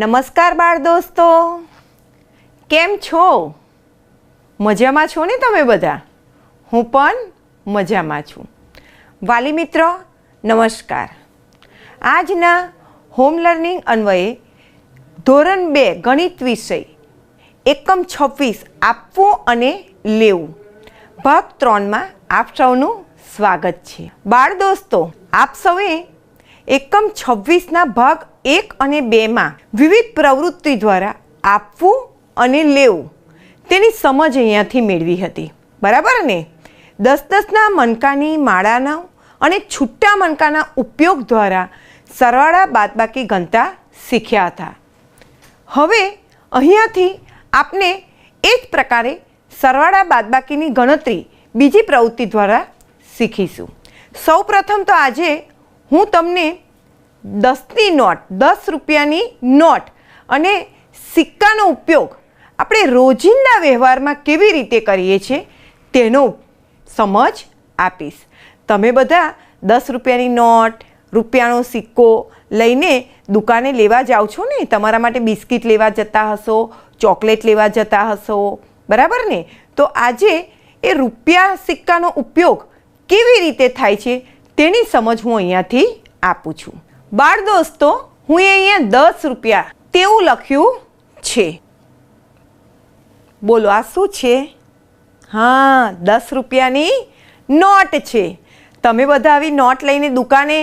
નમસ્કાર બાળ દોસ્તો, કેમ છો? મજામાં છો ને તમે બધા? હું પણ મજામાં છું. વાલી મિત્રો નમસ્કાર. આજના હોમ લર્નિંગ અન્વયે ધોરણ 2 ગણિત વિષય એકમ 26 આપવું અને લેવું ભાગ 3માં આપ સૌનું સ્વાગત છે. બાળ દોસ્તો, આપ સૌએ એકમ 26ના ભાગ 1 અને 2માં વિવિધ પ્રવૃત્તિ દ્વારા આપવું અને લેવું તેની સમજ અહીંયાથી મેળવી હતી, બરાબર ને? 10-10ના મણકાની માળાના અને છૂટા મણકાના ઉપયોગ દ્વારા સરવાળા બાદબાકી ગણતા શીખ્યા હતા. હવે અહીંયાથી આપણે એ જ પ્રકારે સરવાળા બાદબાકીની ગણતરી બીજી પ્રવૃત્તિ દ્વારા શીખીશું. સૌ પ્રથમ તો આજે હું તમને 10ની નોટ, 10 રૂપિયાની નોટ અને સિક્કાનો ઉપયોગ આપણે રોજિંદા વ્યવહારમાં કેવી રીતે કરીએ છીએ તેનો સમજ આપીશ. તમે બધા 10 રૂપિયાની નોટ, રૂપિયાનો સિક્કો લઈને દુકાને લેવા જાઓ છો ને? તમારા માટે બિસ્કિટ લેવા જતા હશો, ચોકલેટ લેવા જતા હશો, બરાબર ને? તો આજે એ રૂપિયા સિક્કાનો ઉપયોગ કેવી રીતે થાય છે તેની સમજ હું અહીંયાથી આપું છું. બાળ દોસ્તો, હું અહીંયા 10 રૂપિયા તેવું લખ્યું છે. બોલો, આ શું છે? હા, 10 રૂપિયાની નોટ છે. તમે બધા આવી નોટ લઈને દુકાને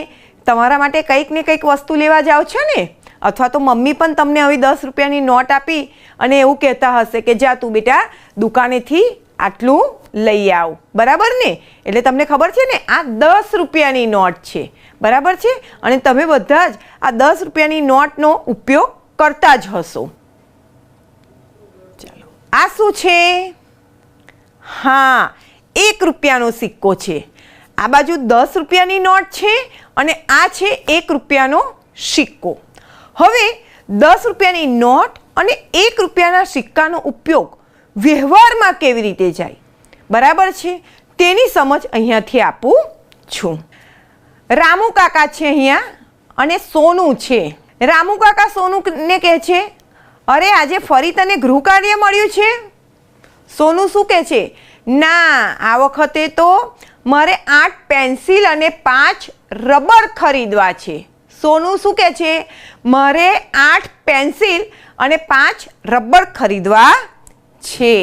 તમારા માટે કંઈક ને કંઈક વસ્તુ લેવા જાઓ છો ને? અથવા તો મમ્મી પણ તમને આવી 10 રૂપિયાની નોટ આપી અને એવું કહેતા હશે કે જા તું બેટા દુકાનેથી આટલું લઈ આવ, બરાબર ને? એટલે તમને ખબર છે ને આ 10 રૂપિયાની નોટ છે, બરાબર છે? અને તમે બધા જ આ 10 રૂપિયાની નોટનો ઉપયોગ કરતા જ હશો. ચાલો, આ શું છે? હા, 1 રૂપિયાનો સિક્કો છે. આ બાજુ 10 રૂપિયાની નોટ છે અને આ છે 1 રૂપિયાનો સિક્કો. હવે 10 રૂપિયાની નોટ અને 1 રૂપિયાના સિક્કાનો ઉપયોગ વ્યવહારમાં કેવી રીતે જાય, બરાબર છે? તેની સમજ અહીંયાથી આપું છું. રામુ કાકા છે અહીંયા અને સોનું છે. રામુ કાકા સોનુને કહે છે, અરે આજે ફરી તને ગૃહ કાર્ય મળ્યું છે? સોનું શું કહે છે? ના, આ વખતે તો મારે 8 પેન્સિલ અને 5 રબર ખરીદવા છે. સોનું શું કહે છે? મારે 8 પેન્સિલ અને 5 રબર ખરીદવા છે.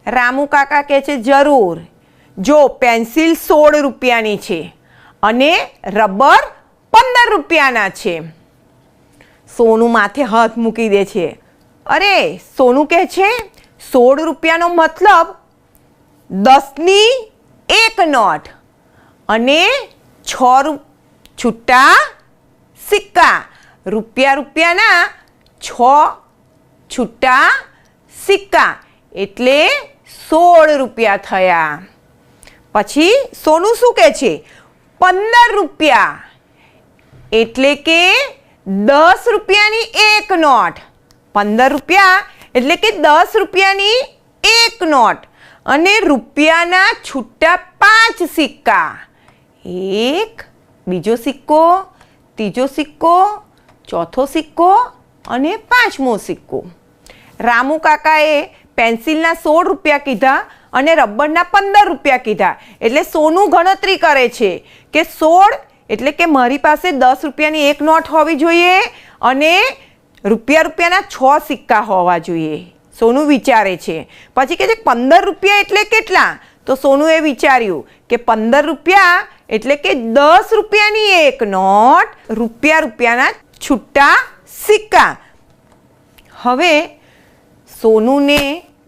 રામુ કાકા કહે છે, જરૂર. જો પેન્સિલ 16 રૂપિયાની છે અને રબર 15 રૂપિયાના છે. સોનું માથે હાથ મૂકી દે છે. અરે, સોનું કહે છે 16 રૂપિયાનો મતલબ 10ની 1 નોટ અને 6 છૂટા સિક્કા. રૂપિયાના 6 છૂટા સિક્કા એટલે 16 રૂપિયા થયા. પછી સોનું શું કહે છે? 15 રૂપિયા એટલે કે 10 રૂપિયાની 1 નોટ. 15 રૂપિયા એટલે કે 10 રૂપિયાની 1 નોટ અને રૂપિયાના છૂટા 5 સિક્કા. 1, બીજો સિક્કો, ત્રીજો સિક્કો, ચોથો સિક્કો અને 5મો સિક્કો. રામુ કાકાએ પેન્સિલના 16 રૂપિયા કીધા અને રબરના 15 રૂપિયા કીધા. એટલે સોનું ગણતરી કરે છે કે 16 એટલે કે મારી પાસે 10 રૂપિયાની 1 નોટ હોવી જોઈએ અને રૂપિયાના 6 સિક્કા હોવા જોઈએ. સોનું વિચારે છે. પછી કહે છે 15 રૂપિયા એટલે કેટલા? તો સોનુએ વિચાર્યું કે 15 રૂપિયા એટલે કે 10 રૂપિયાની 1 નોટ, રૂપિયાના છૂટા સિક્કા. હવે સોનુને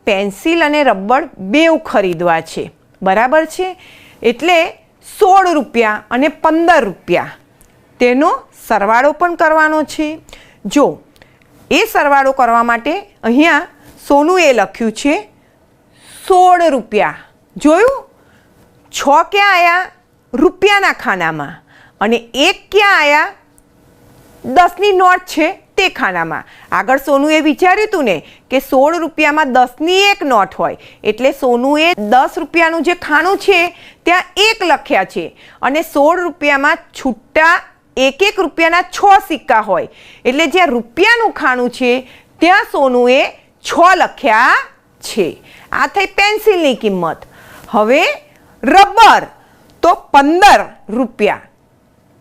પેન્સિલ અને રબર બેઉ ખરીદવા છે, બરાબર છે? એટલે 16 રૂપિયા અને 15 રૂપિયા તેનો સરવાળો પણ કરવાનો છે. જો એ સરવાળો કરવા માટે અહીંયા સોનુએ લખ્યું છે 16 રૂપિયા. જોયું? 6 ક્યાં આવ્યા? રૂપિયાના ખાનામાં. અને 1 ક્યાં આવ્યા? 10ની નોટ છે તે ખાનામાં. આગળ સોનુએ વિચાર્યું હતું ને કે 16 રૂપિયામાં 10ની 1 નોટ હોય એટલે સોનુએ 10 રૂપિયાનું જે ખાનું છે ત્યાં 1 લખ્યા છે અને 16 રૂપિયામાં છૂટા એક એક રૂપિયાના 6 સિક્કા હોય એટલે જ્યાં રૂપિયાનું ખાનું છે ત્યાં સોનુએ 6 લખ્યા છે. આ થઈ પેન્સિલની કિંમત. હવે રબર તો 15 રૂપિયા,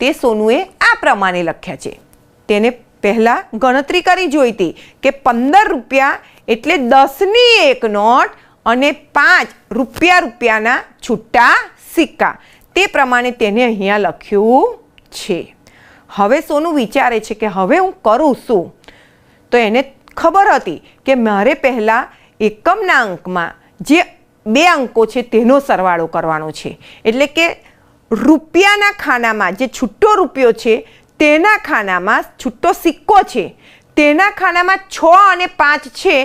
તે સોનુએ આ પ્રમાણે લખ્યા છે. તેને પહેલાં ગણતરી કરી જોઈ હતી કે 15 રૂપિયા એટલે 10ની એક નોટ અને 5 રૂપિયાના છૂટા સિક્કા. તે પ્રમાણે તેને અહીંયા લખ્યું છે. હવે સોનું વિચારે છે કે હવે હું કરું શું? તો એને ખબર હતી કે મારે પહેલાં એકમના અંકમાં જે 2 અંકો છે તેનો સરવાળો કરવાનો છે. એટલે કે રૂપિયાના ખાનામાં જે છૂટો રૂપિયો છે તેના ખાનામાં છૂટો સિક્કો છે તેના ખાનામાં 6 અને 5 છે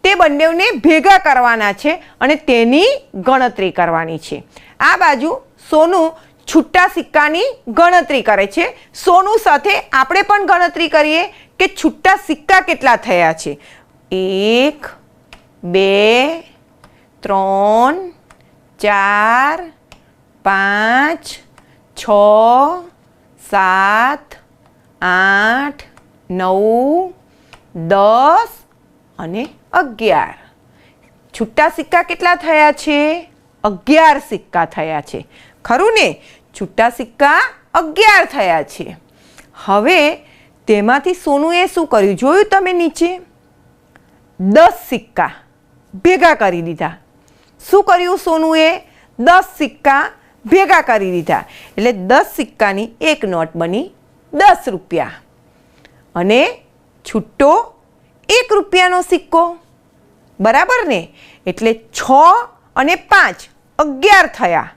તે બંનેને ભેગા કરવાના છે અને તેની ગણતરી કરવાની છે. આ બાજુ સોનું છૂટા સિક્કાની ગણતરી કરે છે. સોનું સાથે આપણે પણ ગણતરી કરીએ કે છૂટા સિક્કા કેટલા થયા છે. 1 2 3 4 5 6 7 8 9 10 અને 11. છૂટા સિક્કા કેટલા થયા છે? 11 સિક્કા થયા છે. ખરું ને? છૂટા સિક્કા 11 થયા છે. હવે તેમાંથી સોનુએ શું કર્યું જોયું તમે નીચે? 10 સિક્કા ભેગા કરી દીધા. શું કર્યું સોનુએ? 10 સિક્કા ભેગા કરી દીધા એટલે 10 સિક્કાની એક નોટ બની 10 રૂપિયા અને છૂટો 1 રૂપિયાનો સિક્કો. બરાબર ને? એટલે 6 અને 5 11 થયા.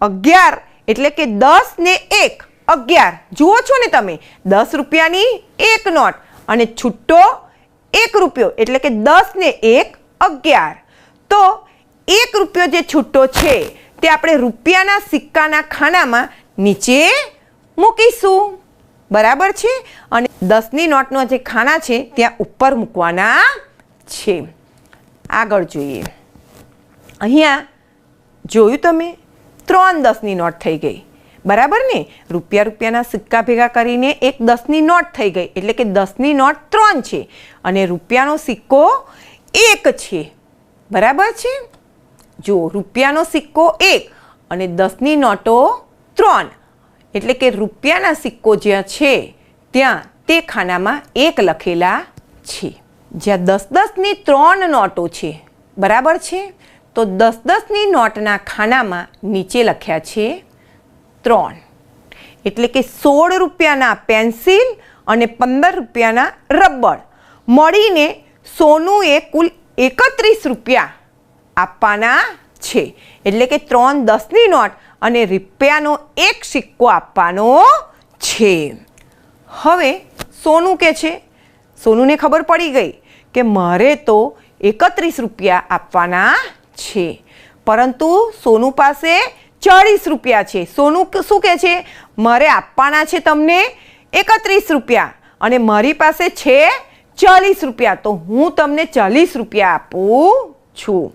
11 એટલે કે 10 ને 1 11. જુઓ છો ને તમે? 10 રૂપિયાની એક નોટ અને છૂટો 1 રૂપિયો એટલે કે 10 ને 1 11. તો 1 રૂપિયો જે છૂટો છે તે આપણે રૂપિયાના સિક્કાના ખાનામાં નીચે મૂકીશું. બરાબર છે? અને 10ની નોટનો જે ખાના છે ત્યાં ઉપર મૂકવાના છે. આગળ જોઈએ. અહીંયા જોયું તમે? 3 10ની નોટ થઈ ગઈ. બરાબર ને? રૂપિયાના સિક્કા ભેગા કરીને એક 10ની નોટ થઈ ગઈ એટલે કે 10ની નોટ 3 છે અને રૂપિયાનો સિક્કો 1 છે. બરાબર છે? જો રૂપિયાનો સિક્કો 1 અને 10ની નોટો 3 એટલે કે રૂપિયાના સિક્કો જ્યાં છે ત્યાં તે ખાનામાં 1 લખેલા છે. જ્યાં 10-10ની 3 નોટો છે. બરાબર છે? તો 10-10ની નોટના ખાનામાં નીચે લખ્યા છે 3. એટલે કે 16 રૂપિયાના પેન્સિલ અને 15 રૂપિયાના રબર મળીને સોનુએ કુલ 31 રૂપિયા આપવાના છે. એટલે કે 3 10ની નોટ અને રૂપિયાનો 1 સિક્કો આપવાનો છે. હવે સોનું કે છે, સોનુને ખબર પડી ગઈ કે મારે તો 31 રૂપિયા આપવાના છે, પરંતુ સોનુ પાસે 40 રૂપિયા છે. સોનું શું કહે છે? મારે આપવાના છે તમને 31 રૂપિયા અને મારી પાસે છે 40 રૂપિયા, તો હું તમને 40 રૂપિયા આપું છું.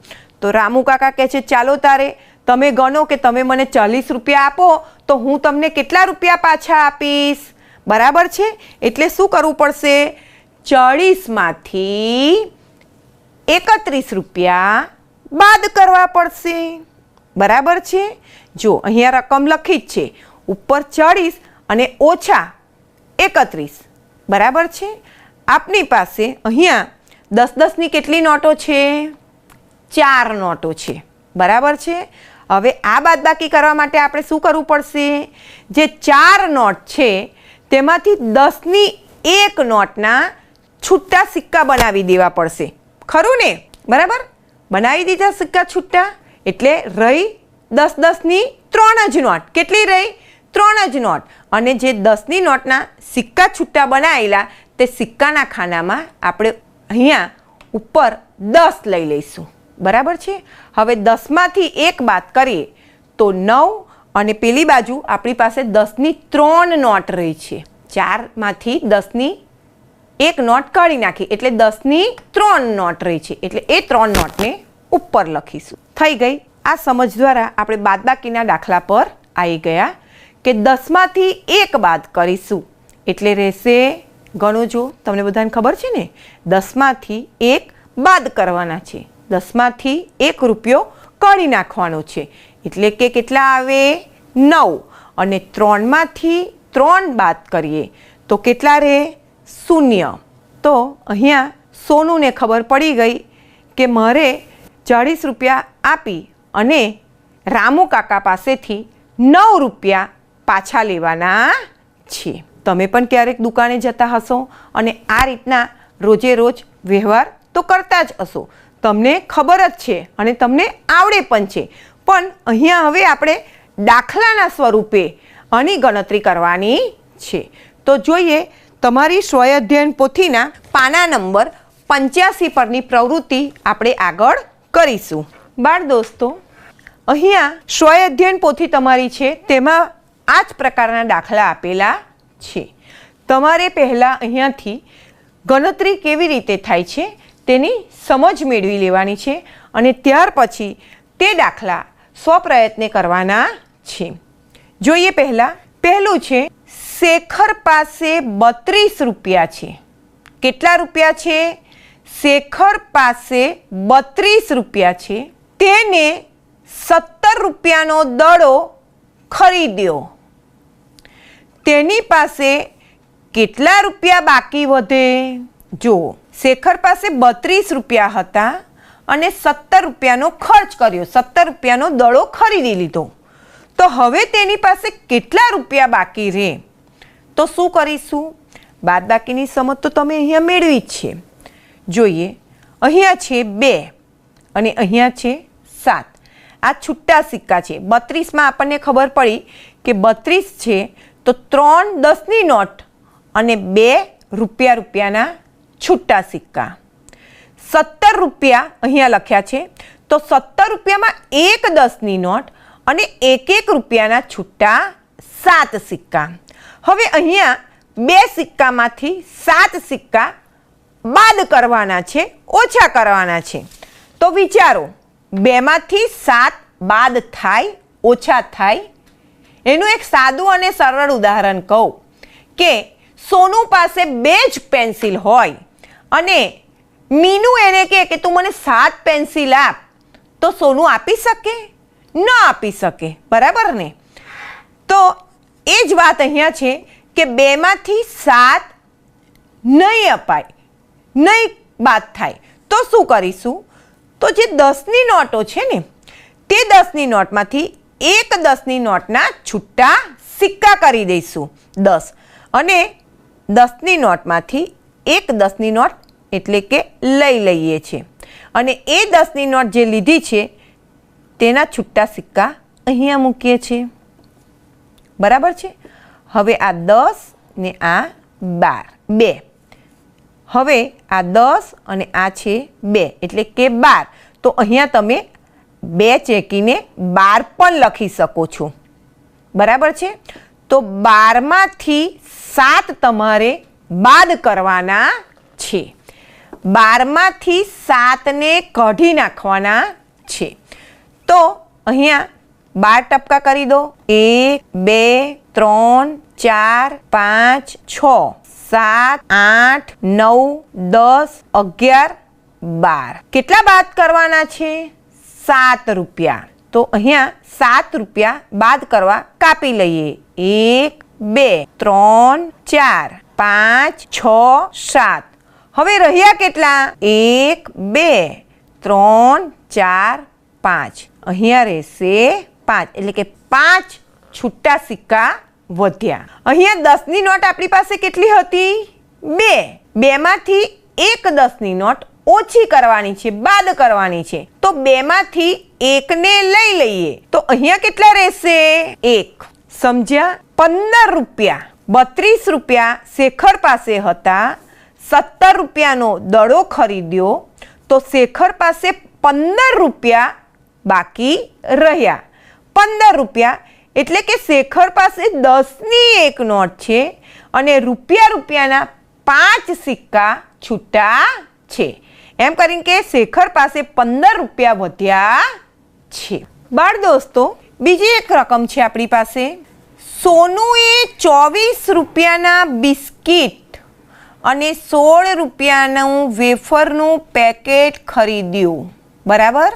તો રામુ કાકા કહે છે ચાલો તારે તમે ગણો કે તમે મને 40 રૂપિયા આપો તો હું તમને કેટલા રૂપિયા પાછા આપીશ. બરાબર છે? એટલે શું કરવું પડશે? 40માંથી 31 રૂપિયા બાદ કરવા પડશે. બરાબર છે? જો અહીંયા રકમ લખી જ છે, ઉપર 40 અને ઓછા 31. બરાબર છે? આપની પાસે અહીંયા 10-10ની કેટલી નોટો છે? 4 નોટો છે. બરાબર છે? હવે આ બાદબાકી કરવા માટે આપણે શું કરવું પડશે? જે 4 નોટ છે તેમાંથી 10ની એક નોટના છૂટા સિક્કા બનાવી દેવા પડશે. ખરું ને? બરાબર? બનાવી દીધા સિક્કા છૂટા એટલે રહી 10-10ની 3 જ નોટ. કેટલી રહી? 3 જ નોટ. અને જે 10ની નોટના સિક્કા છૂટા બનાવેલા તે સિક્કાના ખાનામાં આપણે અહીંયા ઉપર 10 લઈ લઈશું. બરાબર છે? હવે 10માંથી 1 બાદ કરીએ તો 9 અને પેલી બાજુ આપણી પાસે 10ની 3 નોટ રહી છે. 4માંથી 10ની 1 નોટ કાઢી નાખી એટલે 10ની 3 નોટ રહી છે, એટલે એ 3 નોટને ઉપર લખીશું. થઈ ગઈ. આ સમજ દ્વારા આપણે બાદબાકીના દાખલા પર આવી ગયા કે 10માંથી 1 બાદ કરીશું એટલે રહેશે, ગણો જો, તમને બધાને ખબર છે ને, 10માંથી 1 બાદ કરવાના છે, 10માંથી 1 રૂપિયો કાઢી નાખવાનો છે એટલે કે કેટલા આવે 9, અને 3માંથી 3 બાદ કરીએ તો કેટલા રહે 0. તો અહીંયા સોનુને ખબર પડી ગઈ કે મારે 40 રૂપિયા આપી અને રામુ કાકા પાસેથી 9 રૂપિયા પાછા લેવાના છે. તમે પણ ક્યારેક દુકાને જતા હશો અને આ રીતના રોજે રોજ વ્યવહાર તો કરતા જ હશો, તમને ખબર જ છે અને તમને આવડે પણ છે. પણ અહીંયા હવે આપણે દાખલાના સ્વરૂપે આની ગણતરી કરવાની છે. તો જોઈએ, તમારી સ્વઅધ્યયન પોથીના પાના નંબર 85 પરની પ્રવૃત્તિ આપણે આગળ કરીશું. બાળ દોસ્તો, અહીંયા સ્વઅધ્યયન પોથી તમારી છે, તેમાં આ જ પ્રકારના દાખલા આપેલા છે. તમારે પહેલાં અહીંયાથી ગણતરી કેવી રીતે થાય છે તેની સમજ મેળવી લેવાની છે અને ત્યાર પછી તે દાખલા સ્વપ્રયત્ને કરવાના છે. જોઈએ, પહેલું છે, શેખર પાસે 32 રૂપિયા છે. કેટલા રૂપિયા છે? શેખર પાસે 32 રૂપિયા છે. તેને 17 રૂપિયાનો દડો ખરીદ્યો. તેની પાસે કેટલા રૂપિયા બાકી વધે? જુઓ, શેખર પાસે 32 રૂપિયા હતા અને 17 રૂપિયાનો ખર્ચ કર્યો, 17 રૂપિયાનો દડો ખરીદી લીધો. તો હવે તેની પાસે કેટલા રૂપિયા બાકી રહે? તો શું કરીશું? બાદબાકીની સમજ તો તમે અહીંયા મેળવી જ છે. જોઈએ, અહીંયા છે 2 અને અહીંયા છે 7. આ છૂટા સિક્કા છે. 32માં આપણને ખબર પડી કે 32 છે તો 3 10ની નોટ અને 2 રૂપિયાના છૂટા સિક્કા. 17 રૂપિયા અહીંયા લખ્યા છે તો 17 રૂપિયામાં 1 10ની નોટ અને 1 રૂપિયાના છૂટા 7 સિક્કા. હવે અહીંયા 2 સિક્કામાંથી 7 સિક્કા બાદ કરવાના છે, ઓછા કરવાના છે. તો વિચારો, 2માંથી 7 બાદ થાય, ઓછા થાય. એનું એક સાદું અને સરળ ઉદાહરણ કહું કે સોનુ પાસે 2 જ પેન્સિલ હોય અને મીનુ એને કહે કે તું મને 7 પેન્સિલ આપ, તો સોનુ આપી શકે? ન આપી શકે, બરાબર ને? તો એ જ વાત અહીંયા છે કે 2માંથી 7 નહીં અપાય, નહીં બાદ થાય. તો શું કરીશું? તો જે 10ની નોટો છે ને, તે 10ની નોટમાંથી 1 10ની નોટના છૂટા સિક્કા કરી દઈશું 10, અને 10ની નોટમાંથી 1 10ની નોટ એટલે કે લઈ લઈએ છીએ અને એ 10ની નોટ જે લીધી છે તેના છૂટા સિક્કા અહીંયા મૂકીએ છીએ. બરાબર છે? હવે આ 10 ને આ 2. હવે આ 10 અને આ છે 2 એટલે કે 12. તો અહીંયા તમે 2 ચેકીને 12 પણ લખી શકો છો. બરાબર છે? તો 12માંથી 7 તમારે બાદ કરવાના છે. 12માંથી 7ને કાઢી નાખવાના છે. તો અહીંયા 12 ટપકા કરી દો. 1 2 3 4 5 6 7 8 9 10 11 12. કેટલા બાદ કરવાના છે? 7 રૂપિયા. તો અહીંયા 7 રૂપિયા બાદ કરવા કાપી લઈએ. 1 2 3 4 5 6 7. હવે રહ્યા કેટલા? 1 2 3 4 5. અહીંયા રહેશે 5 એટલે કે 5 છૂટા સિક્કા વધ્યા. અહીંયા 10ની નોટ આપણી પાસે કેટલી હતી? 2. 2માંથી 1 10ની નોટ ઓછી કરવાની છે, બાદ કરવાની છે. તો 2માંથી 1ને લઈ લઈએ તો અહીંયા કેટલા રહેશે? 1. સમજ્યા? 15 રૂપિયા. 32 રૂપિયા શેખર પાસે હતા, 17 રૂપિયાનો દડો ખરીદ્યો તો શેખર પાસે 15 રૂપિયા બાકી રહ્યા. 15 રૂપિયા એટલે કે શેખર પાસે 10ની 1 નોટ છે અને રૂપિયાના 5 સિક્કા છૂટા છે. એમ કરીને કે શેખર પાસે 15 રૂપિયા વધ્યા છે. બાળ દોસ્તો, બીજી એક રકમ છે આપણી પાસે સોનુએ 24 રૂપિયાના બિસ્કિટ અને 16 રૂપિયાનું વેફરનું પેકેટ ખરીદ્યું. બરાબર.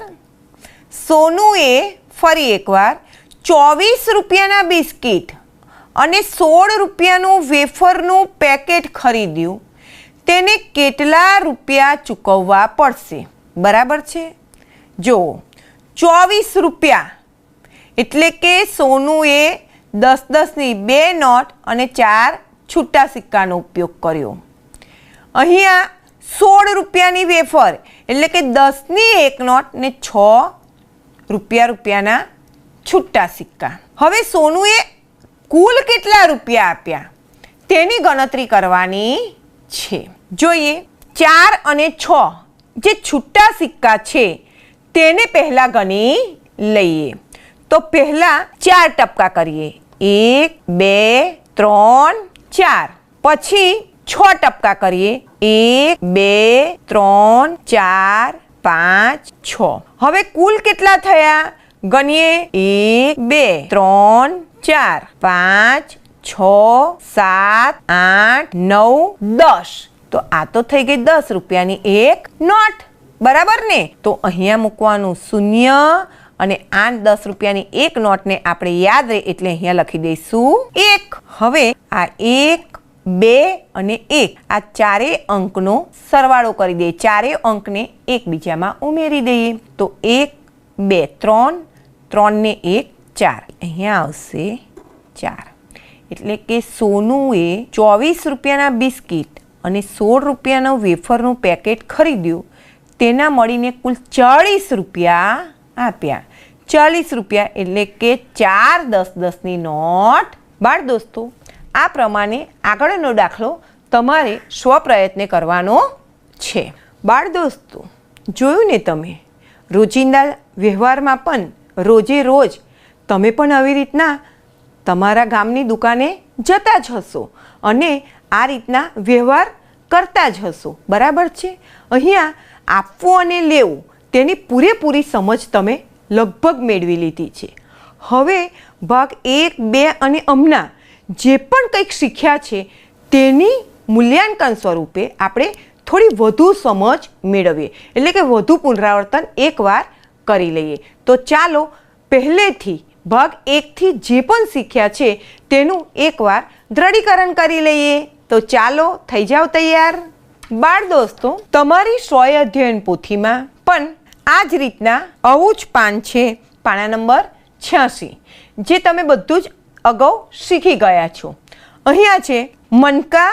સોનુએ ફરી એકવાર 24 રૂપિયાના બિસ્કિટ અને 16 રૂપિયાનું વેફરનું પેકેટ ખરીદ્યું. તેને કેટલા રૂપિયા ચૂકવવા પડશે? બરાબર છે. જો 24 રૂપિયા એટલે કે સોનુએ 10-10ની 2 નોટ અને 4 છૂટા સિક્કાનો ઉપયોગ કર્યો. અહીંયા 16 રૂપિયાની વેફર એટલે કે 10ની 1 નોટ ને 6 રૂપિયાના છૂટા સિક્કા. હવે સોનુએ કુલ કેટલા રૂપિયા આપ્યા તેની ગણતરી કરવાની છે. જોઈએ 4 અને 6 જે છૂટા સિક્કા છે તેને પહેલા ગણી લઈએ. તો પહેલા 4 ટપકા કરીએ. 1 2 3 4. પછી 6 ટપકા કરીએ. 1 2 3 4 5 6. હવે કુલ કેટલા થયા ગણીએ. 1 2 3 4 5 6 7 8 9 10. તો આ તો થઈ ગઈ 10 રૂપિયાની એક નોટ. બરાબર ને. તો અહીંયા મૂકવાનું 0 અને 8-10 રૂપિયાની એક નોટને આપણે યાદ રહે એટલે અહીંયા લખી દઈશું 1. હવે આ 1 2 અને 1 આ ચારેય અંકનો સરવાળો કરી દઈએ. ચારેય અંકને એકબીજામાં ઉમેરી દઈએ. તો 1 2 3 3 ને 1 4. અહીંયા આવશે 4. એટલે કે સોનુએ 24 રૂપિયાના બિસ્કિટ અને 16 રૂપિયાનું વેફરનું પેકેટ ખરીદ્યું. તેના મળીને કુલ 40 રૂપિયા આપ્યા. 40 રૂપિયા એટલે કે 4 10-10ની નોટ. બાળ દોસ્તો, આ પ્રમાણે આગળનો દાખલો તમારે સ્વપ્રયત્ને કરવાનો છે. બાળ દોસ્તો, જોયું ને તમે, રોજિંદા વ્યવહારમાં પણ રોજે રોજ તમે પણ આવી રીતના તમારા ગામની દુકાને જતા જ હશો અને આ રીતના વ્યવહાર કરતા જ હશો. બરાબર છે. અહીંયા આપવું અને લેવું તેની પૂરેપૂરી સમજ તમે લગભગ મેળવી લીધી છે. હવે ભાગ 1 2 અને હમણાં જે પણ કંઈક શીખ્યા છે તેની મૂલ્યાંકન સ્વરૂપે આપણે થોડી વધુ સમજ મેળવીએ. એટલે કે વધુ પુનરાવર્તન એકવાર કરી લઈએ. તો ચાલો પહેલેથી ભાગ 1થી જે પણ શીખ્યા છે તેનું એકવાર દ્રઢીકરણ કરી લઈએ. તો ચાલો થઈ જાઓ તૈયાર. બાળ દોસ્તો, તમારી સ્વય અધ્યયન પોથીમાં પણ આ જ રીતના આવું જ પાન છે, પાના નંબર 86, જે તમે બધું જ અગાઉ શીખી ગયા છો. અહીંયા છે મણકા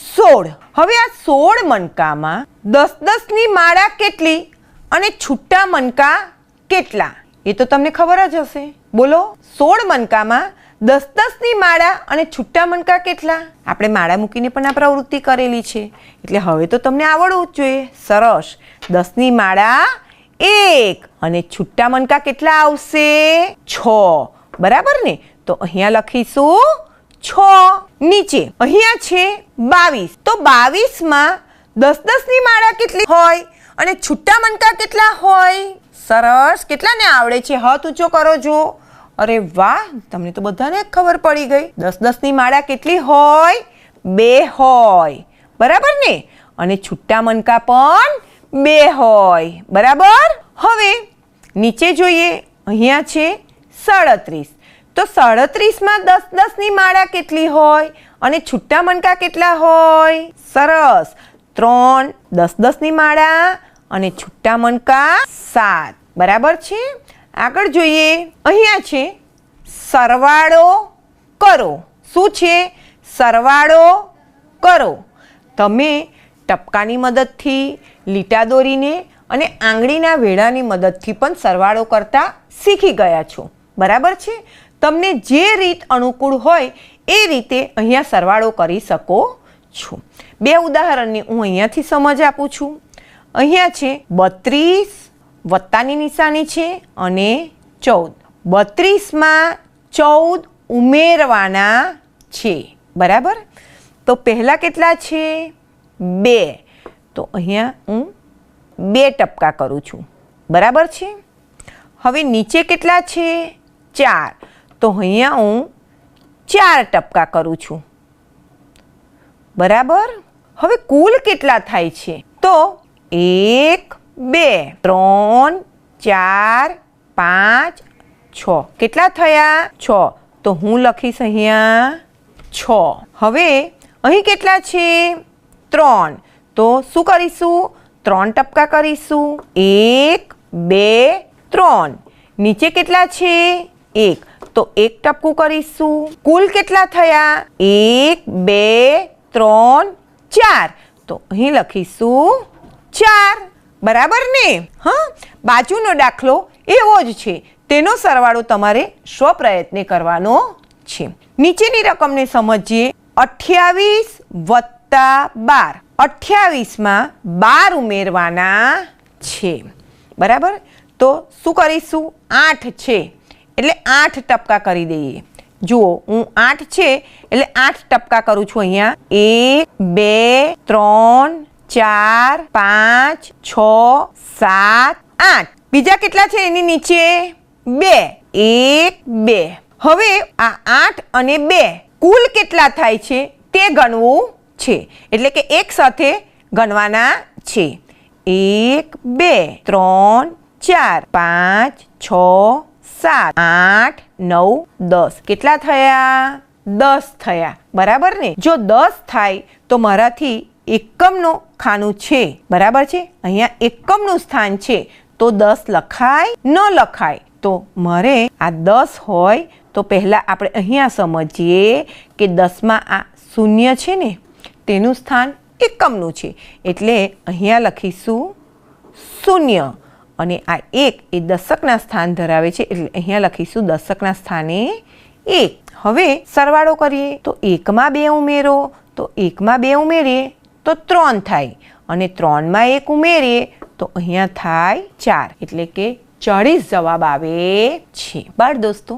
16. હવે આ 16 મણકામાં 10-10ની માળા કેટલી અને છૂટા મણકા કેટલા એ તો તમને ખબર જ હશે. બોલો, 16 મણકામાં 10-10ની માળા અને છૂટા મણકા કેટલા? આપણે માળા મૂકીને પણ આ પ્રવૃત્તિ કરેલી છે એટલે હવે તો તમને આવડવું જ જોઈએ. સરસ. 10ની માળા 1 અને છૂટા મણકા કેટલા આવશે? 6. બરાબર ને. તો અહીંયા લખીશું 6. નીચે અહીંયા છે 22. તો 22માં 10-10ની માળા કેટલી હોય અને છૂટા મણકા કેટલા હોય? સરસ. કેટલાને આવડે છે? હાથ ઊંચો કરો જો. અરે વાહ, તમને તો બધાને ખબર પડી ગઈ. 10-10ની માળા કેટલી હોય? 2 હોય. બરાબર ને. અને છૂટા મણકા પણ 2 હોય. બરાબર. હવે નીચે જોઈએ. અહીંયા છે 37. તો 37માં 10-10ની માળા કેટલી હોય અને છૂટા મણકા કેટલા હોય? સરસ. 3 10-10ની માળા અને છૂટા મણકા 7. બરાબર છે. આગળ જોઈએ. અહીંયા છે સરવાળો કરો. શું છે? સરવાળો કરો. તમે ટપકાની મદદથી, લીટા દોરીને અને આંગળીના વેઢાની મદદથી પણ સરવાળો કરતા શીખી ગયા છો. બરાબર છે. તમને જે રીત અનુકૂળ હોય એ રીતે અહીંયા સરવાળો કરી શકો છો. 2 ઉદાહરણની હું અહીંયાથી સમજ આપું છું. અહીંયા છે 32 વત્તાની નિશાની છે અને 14. 32માં 14 ઉમેરવાના છે. બરાબર. તો પહેલાં કેટલા છે? 2. તો અહીંયા હું 2 ટપકા કરું છું. બરાબર છે. હવે નીચે કેટલા છે? 4. તો અહીંયા હું 4 ટપકા કરું છું, બરાબર. હવે કુલ કેટલા થાય છે? તો 1 2 3 4 5 6. કેટલા થયા? 6. તો હું લખીશ અહીંયા 6. હવે અહીં કેટલા છે? 3. તો શું કરીશું? 3 ટપકા કરીશું. 1 2 3. નીચે કેટલા છે? 1. તો 1 ટપકું કરીશું. કુલ કેટલા થયા? 1 2 3 4. તો અહીં લખીશું 4. બરાબર ને? હા, બાજુનો દાખલો એવો જ છે. તેનો સરવાળો તમારે સ્વપ્રયત્ને કરવાનો છે. નીચેની રકમને સમજીએ. 28 વત્તા 12. 28માં 12 ઉમેરવાના છે, બરાબર. તો શું કરીશું? 8 છે એટલે 8 ટપકા કરી દઈએ. જુઓ, હું 8 છે એટલે 8 ટપકા કરું છું અહીંયા. 1 2 3 4 5 6 7 8. બીજા કેટલા છે એની નીચે? 2. 1 2. હવે આ 8 અને 2 કુલ કેટલા થાય છે તે ગણવું છે, એટલે કે એક સાથે ગણવાના છે. 1 2 3 4 5 6 7 8 9 10. કેટલા થયા? 10 થયા, બરાબર ને? જો 10 થાય તો મારાથી એકમનો ખાનું છે, બરાબર છે. અહીંયા એકમનું સ્થાન છે તો 10 લખાય? ન લખાય. તો મારે આ 10 હોય તો પહેલાં આપણે અહીંયા સમજીએ કે 10માં આ શૂન્ય છે ને તેનું સ્થાન એકમનું છે, એટલે અહીંયા લખીશું 0. અને આ 1 એ દશકના સ્થાન ધરાવે છે, એટલે અહીંયા લખીશું દશકના સ્થાને 1. હવે સરવાળો કરીએ તો 1માં 2 ઉમેરો, તો 1માં 2 ઉમેરીએ તો 3 થાય, અને 3માં 1 ઉમેરીએ તો અહીંયા થાય 4, એટલે કે 40 જવાબ આવે છે. બાળ દોસ્તો,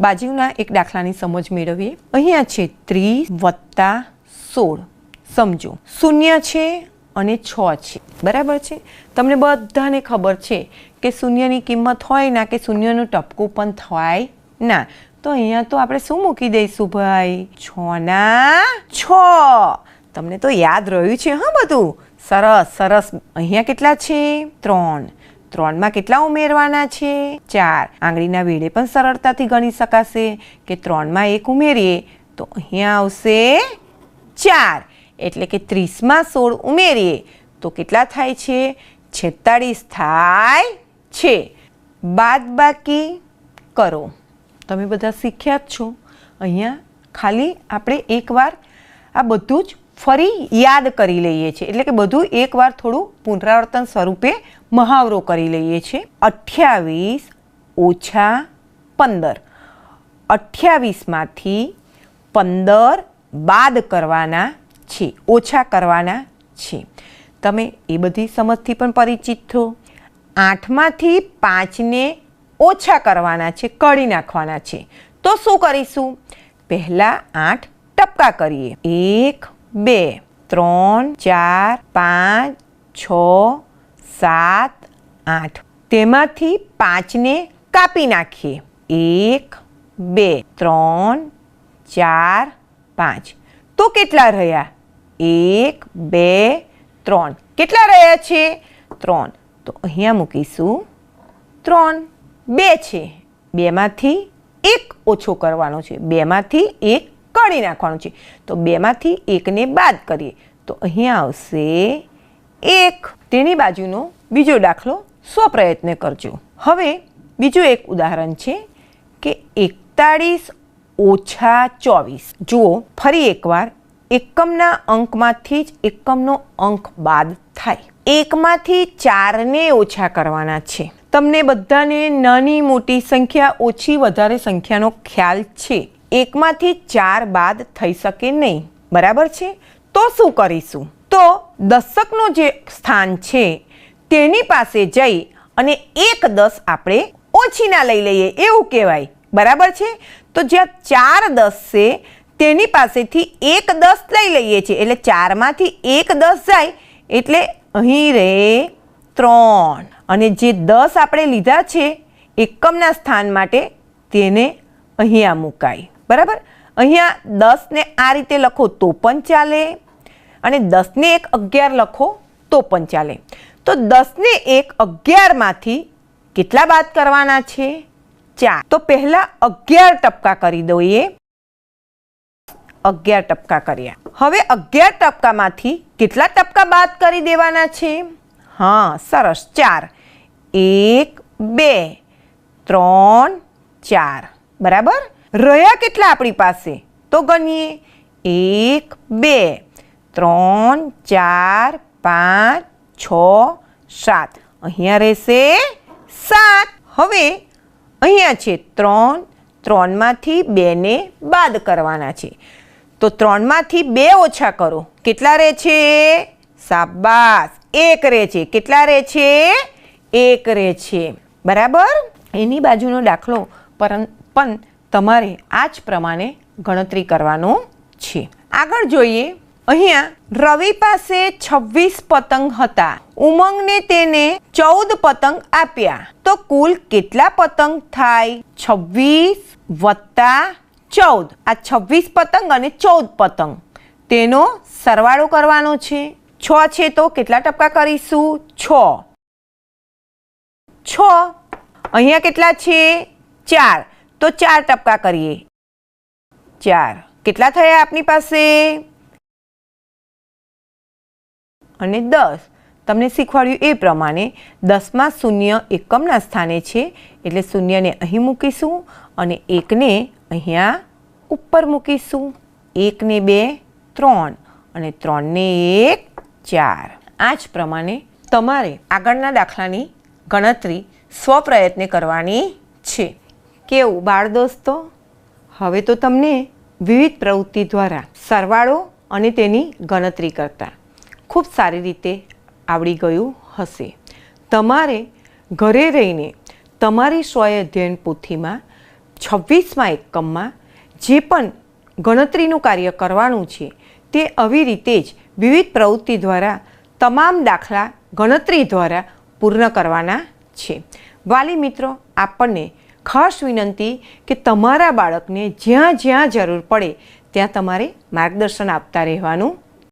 બાજુના એક દાખલાની સમજ મેળવીએ. અહીંયા છે 30 વત્તા 16. સમજો, 0 છે અને 6 છે, બરાબર છે. તમને બધાને ખબર છે કે શૂન્યની કિંમત હોય ના કે શૂન્યનું ટપકું પણ થાય ના. તો અહીંયા તો આપણે શું મૂકી દઈશું ભાઈ? 6 ના 6. તમને તો યાદ રહ્યું છે હા બધું? સરસ સરસ. અહીંયા કેટલા છે? 3. 3માં કેટલા ઉમેરવાના છે? 4. આંગળીના વેઢે પણ સરળતાથી ગણી શકાશે કે 3માં 1 ઉમેરીએ તો અહીંયા આવશે 4, એટલે કે 30માં 16 ઉમેરીએ તો કેટલા થાય છે? 46 થાય છે. બાદબાકી કરો. તમે બધા શીખ્યા જ છો. અહીંયા ખાલી આપણે એકવાર આ બધું જ ફરી યાદ કરી લઈએ છીએ, એટલે કે બધું એકવાર થોડું પુનરાવર્તન સ્વરૂપે મહાવરો કરી લઈએ છીએ. 28 ઓછા 15. 28માંથી 15 બાદ કરવાના છે, ઓછા કરવાના છે. તમે એ બધી સમજથી પણ પરિચિત છો. 8માંથી 5ને ઓછા કરવાના છે, કાઢી નાખવાના છે. તો શું કરીશું? પહેલાં 8 ટપકા કરીએ. 1 2 3 4 5 6 7 8. તેમાંથી 5ને કાપી નાખીએ. 1 2 3 4 5. તો કેટલા રહ્યા? 1 2 3. કેટલા રહ્યા છે? 3. તો અહીંયા મૂકીશું 3. 2 છે, 2માંથી 1 ઓછો કરવાનો છે, 2માંથી 1 કાઢી નાખવાનું છે. તો 2માંથી 1ને બાદ કરીએ તો અહીંયા આવશે 1. તેની બાજુનો બીજો દાખલો સ્વપ્રયત્ને કરજો. હવે બીજું એક ઉદાહરણ છે કે 41 ઓછા 24. જુઓ, ફરી એકવાર એકમના અંકમાંથી જ એકમનો અંક બાદ થાય. 1માંથી 4ને ઓછા કરવાના છે. તમને બધાને નાની મોટી સંખ્યા, ઓછી વધારે સંખ્યાનો ખ્યાલ છે. 1માંથી 4 બાદ થઈ શકે નહીં, બરાબર છે. તો શું કરીશું? તો દશકનું જે સ્થાન છે તેની પાસે જઈ અને 1 10 આપણે ઓછીના લઈ લઈએ એવું કહેવાય, બરાબર છે. તો જ્યાં 4 10 છે તેની પાસેથી 1 10 લઈ લઈએ છીએ, એટલે 4માંથી 1 10 જાય એટલે અહીં રહે 3. અને જે 10 આપણે લીધા છે એકમના સ્થાન માટે તેને અહીંયા મુકાય, બરાબર. અહીંયા 10 ને આ રીતે લખો તો પણ ચાલે અને 10 ને 1 11 લખો તો પણ ચાલે. તો 10 ને 1 11માંથી કેટલા બાદ કરવાના છે? 4. તો પહેલા 11 ટપકા કરી દઈએ. 11 ટપકા કર્યા. હવે 11 ટપકામાંથી કેટલા ટપકા બાદ કરી દેવાના છે? હા, સરસ, 4. 1 2 3 4. બરાબર. રહ્યા કેટલા આપણી પાસે? તો ગણીએ. 1 2 3 4 5 6 7. અહીંયા રહેશે 7. હવે અહીંયા છે 3. 3માંથી 2 ને બાદ કરવાના છે. તો 3માંથી 2 ઓછા કરો. કેટલા રહે છે? શાબાશ, 1 રહે છે. કેટલા રહે છે? 1 રહે છે. બરાબર. એની બાજુનો દાખલો પણ તમારે આ જ પ્રમાણે ગણતરી કરવાનો છે. આગળ જોઈએ. અહીંયા રવિ પાસે 26 પતંગ હતા. ઉમંગને તેને 14 પતંગ આપ્યા. તો કુલ કેટલા પતંગ થાય? 26 વત્તા 14. આ 26 પતંગ અને 14 પતંગ તેનો સરવાળો કરવાનો છે. 6 છે તો કેટલા ટપકા કરીશું? 6. 6. અહીંયા કેટલા છે? 4. તો 4 ટપકા કરીએ. 4. કેટલા થયા આપની પાસે? અને 10. તમને શીખવાડ્યું એ પ્રમાણે 10માં શૂન્ય એકમના સ્થાને છે એટલે શૂન્યને અહીં મૂકીશું અને 1ને અહીંયા ઉપર મૂકીશું. 1 ને 2 3 અને 3 ને 1 4. આ જ પ્રમાણે તમારે આગળના દાખલાની ગણતરી સ્વપ્રયત્ને કરવાની છે. કેવું બાળ દોસ્તો? હવે તો તમને વિવિધ પ્રવૃત્તિ દ્વારા સરવાળો અને તેની ગણતરી કરતા ખૂબ સારી રીતે આવડી ગયું હશે. તમારે ઘરે રહીને તમારી સ્વઅધ્યયન પોથીમાં 26મા એકમમાં જે પણ ગણતરીનું કાર્ય કરવાનું છે તે આવી રીતે જ વિવિધ પ્રવૃત્તિ દ્વારા તમામ દાખલા ગણતરી દ્વારા પૂર્ણ કરવાના છે. વાલી મિત્રો, આપણને ખાસ વિનંતી કે તમારા બાળકને જ્યાં જ્યાં જરૂર પડે ત્યાં તમારે માર્ગદર્શન આપતા રહેવાનું